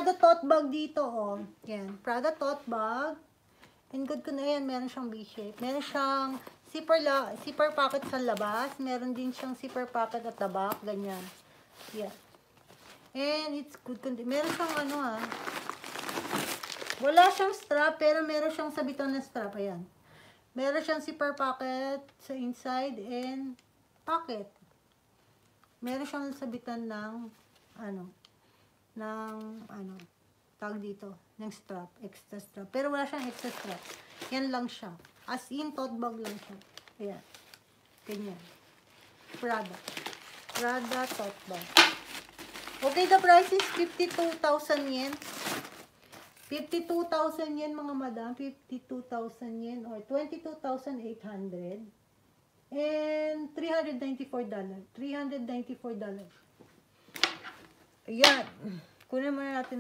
Prada tote bag dito, oh. Yan. Prada tote bag. In good ko na yan. Meron siyang V-shape. Meron siyang zipper pocket sa labas. Meron din siyang zipper pocket at the back. Ganyan. Yan. And it's good condition. Meron siyang ano, wala siyang strap, pero meron siyang sabitan na strap. Ayan. Meron siyang zipper pocket sa inside and pocket. Meron siyang sabitan ng tag dito, ng strap, extra strap. Pero wala siyang extra strap. Yan lang siya. As in, tote bag lang siya. Ayan. Ganyan. Prada tote bag. Okay, the price is 52,000 yen. 52,000 yen, mga madam. 52,000 yen or 22,800. And $394. $394. Ayan. Kunin muna natin